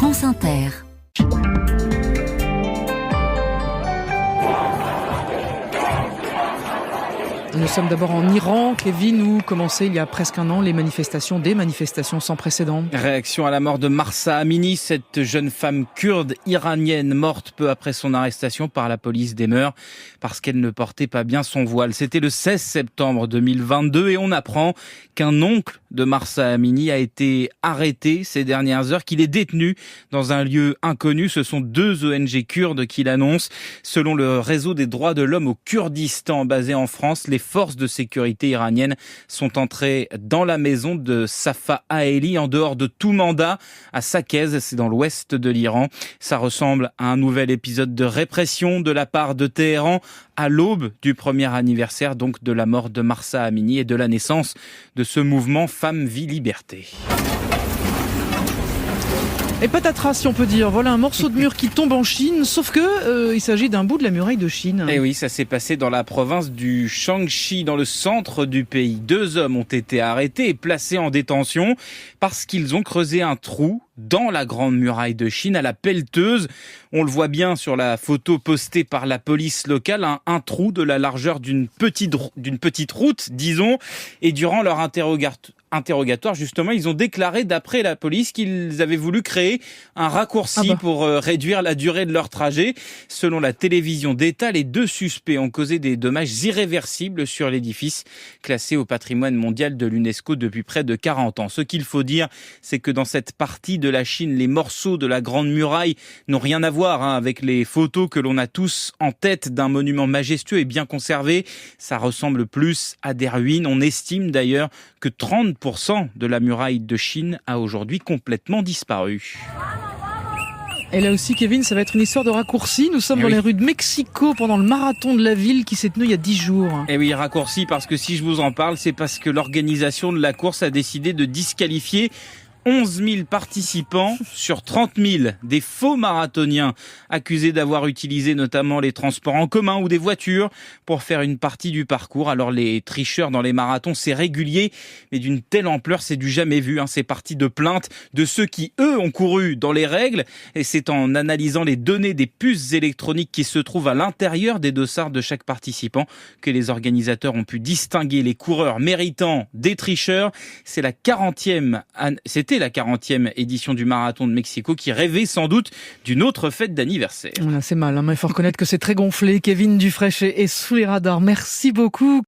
France Inter. Nous sommes d'abord en Iran, Kevin, où commençaient il y a presque un an des manifestations sans précédent. Réaction à la mort de Mahsa Amini, cette jeune femme kurde iranienne morte peu après son arrestation par la police des mœurs parce qu'elle ne portait pas bien son voile. C'était le 16 septembre 2022 et on apprend qu'un oncle de Mahsa Amini a été arrêté ces dernières heures, qu'il est détenu dans un lieu inconnu. Ce sont 2 ONG kurdes qui l'annoncent. Selon le réseau des droits de l'homme au Kurdistan basé en France, les forces de sécurité iraniennes sont entrées dans la maison de Safa Haeli en dehors de tout mandat à Saqqez, c'est dans l'ouest de l'Iran. Ça ressemble à un nouvel épisode de répression de la part de Téhéran à l'aube du premier anniversaire donc de la mort de Mahsa Amini et de la naissance de ce mouvement Femmes, Vie, Liberté. Et patatras, si on peut dire. Voilà un morceau de mur qui tombe en Chine, sauf que il s'agit d'un bout de la muraille de Chine. Et oui, ça s'est passé dans la province du Shaanxi, dans le centre du pays. 2 hommes ont été arrêtés et placés en détention parce qu'ils ont creusé un trou dans la grande muraille de Chine à la pelleteuse. On le voit bien sur la photo postée par la police locale, un trou de la largeur d'une petite route, disons. Et durant leur interrogatoire, justement, ils ont déclaré, d'après la police, qu'ils avaient voulu créer un raccourci pour réduire la durée de leur trajet. Selon la télévision d'État, les 2 suspects ont causé des dommages irréversibles sur l'édifice, classé au patrimoine mondial de l'UNESCO depuis près de 40 ans. Ce qu'il faut dire, c'est que dans cette partie de la Chine, les morceaux de la Grande Muraille n'ont rien à voir avec les photos que l'on a tous en tête d'un monument majestueux et bien conservé. Ça ressemble plus à des ruines. On estime d'ailleurs que 30% de la muraille de Chine a aujourd'hui complètement disparu. Et là aussi, Kevin, ça va être une histoire de raccourci. Nous sommes dans les rues de Mexico pendant le marathon de la ville qui s'est tenu il y a 10 jours. Et oui, raccourci parce que si je vous en parle, c'est parce que l'organisation de la course a décidé de disqualifier 11 000 participants sur 30 000, des faux marathoniens accusés d'avoir utilisé notamment les transports en commun ou des voitures pour faire une partie du parcours. Alors les tricheurs dans les marathons, c'est régulier, mais d'une telle ampleur, c'est du jamais vu. C'est parti de plaintes de ceux qui, eux, ont couru dans les règles. Et c'est en analysant les données des puces électroniques qui se trouvent à l'intérieur des dossards de chaque participant que les organisateurs ont pu distinguer les coureurs méritants des tricheurs. C'était la 40e édition du marathon de Mexico qui rêvait sans doute d'une autre fête d'anniversaire. Voilà, c'est mal, mais il faut reconnaître que c'est très gonflé. Kevin Dufresne est sous les radars. Merci beaucoup.